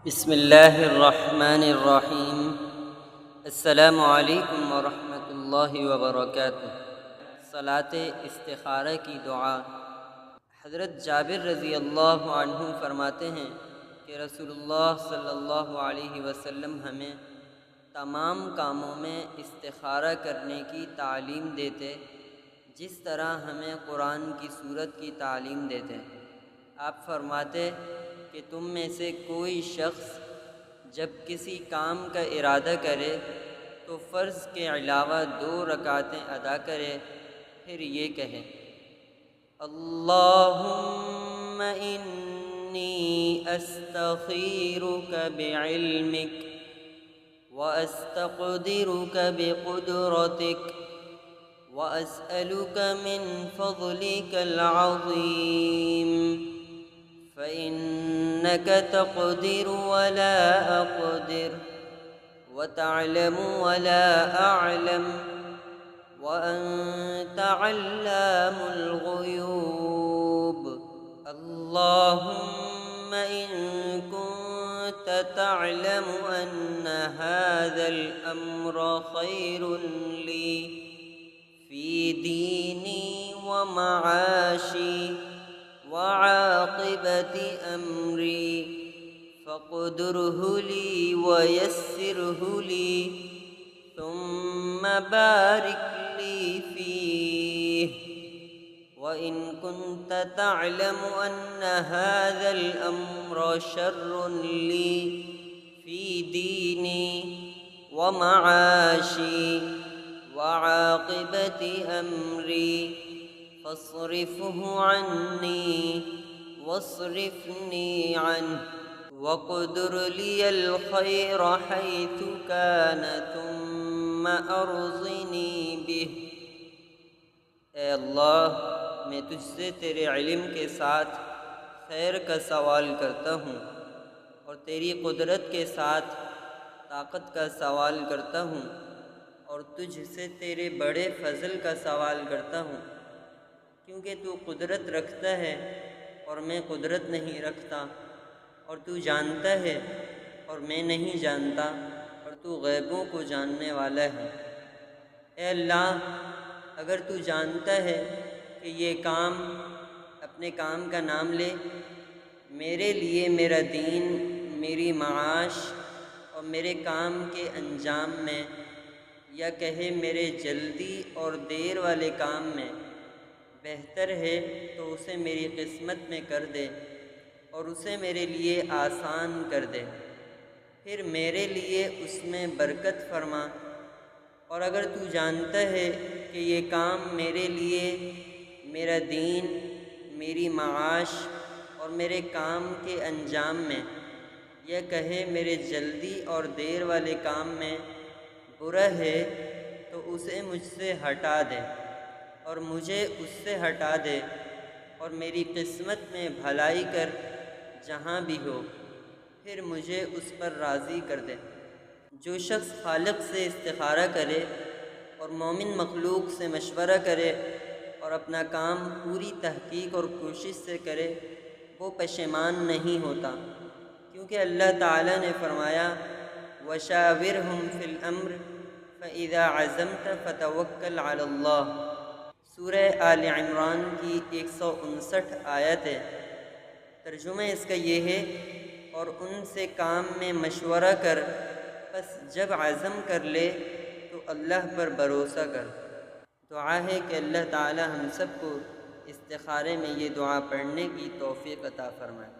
بسم اللہ الرحمن الرحیم۔ السلام علیکم ورحمۃ اللہ وبرکاتہ۔ صلاۃ استخارہ کی دعا۔ حضرت جابر رضی اللہ عنہ فرماتے ہیں کہ رسول اللہ صلی اللہ علیہ وسلم ہمیں تمام کاموں میں استخارہ کرنے کی تعلیم دیتے جس طرح ہمیں قرآن کی سورت کی تعلیم دیتے۔ آپ فرماتے کہ تم میں سے کوئی شخص جب کسی کام کا ارادہ کرے تو فرض کے علاوہ 2 رکعتیں ادا کرے، پھر یہ کہے: اللہم انی استخیرک بعلمک واستقدرک بقدرتک واسألک من فضلک العظیم فإنك تقدر ولا أقدر وتعلم ولا أعلم وأنت علام الغيوب اللهم إن كنت تعلم أن هذا الأمر خير لي في ديني ومعاشي وعاقبة أمري فاقدره لي ويسره لي ثم بارك لي فيه وإن كنت تعلم أن هذا الأمر شر لي في ديني ومعاشي وعاقبة أمري فاصرفه عني واصرفني عنه وقدر لي الخير حيث كان ثم أرضني به۔ اے اللہ، میں تجھ سے تیرے علم کے ساتھ خیر کا سوال کرتا ہوں اور تیری قدرت کے ساتھ طاقت کا سوال کرتا ہوں اور تجھ سے تیرے بڑے فضل کا سوال کرتا ہوں، کیونکہ تو قدرت رکھتا ہے اور میں قدرت نہیں رکھتا، اور تو جانتا ہے اور میں نہیں جانتا، اور تو غیبوں کو جاننے والا ہے۔ اے اللہ، اگر تو جانتا ہے کہ یہ کام اپنے کام کا نام لے، میرے لیے میرا دین، میری معاش اور میرے کام کے انجام میں، یا کہے میرے جلدی اور دیر والے کام میں بہتر ہے، تو اسے میری قسمت میں کر دے اور اسے میرے لیے آسان کر دے، پھر میرے لیے اس میں برکت فرما۔ اور اگر تو جانتا ہے کہ یہ کام میرے لیے میرا دین، میری معاش اور میرے کام کے انجام میں، یا کہے میرے جلدی اور دیر والے کام میں برا ہے، تو اسے مجھ سے ہٹا دے اور مجھے اس سے ہٹا دے، اور میری قسمت میں بھلائی کر جہاں بھی ہو، پھر مجھے اس پر راضی کر دے۔ جو شخص خالق سے استخارہ کرے اور مومن مخلوق سے مشورہ کرے اور اپنا کام پوری تحقیق اور کوشش سے کرے، وہ پشیمان نہیں ہوتا، کیونکہ اللہ تعالیٰ نے فرمایا: وَشَاوِرْهُمْ فِي الْأَمْرِ فَإِذَا عَزَمْتَ فَتَوَكَّلْ عَلَى اللَّهِ۔ سورہ آل عمران کی 159 آیت ہے۔ ترجمہ اس کا یہ ہے: اور ان سے کام میں مشورہ کر، پس جب عزم کر لے تو اللہ پر بھروسہ کر۔ دعا ہے کہ اللہ تعالی ہم سب کو استخارے میں یہ دعا پڑھنے کی توفیق عطا فرمائے۔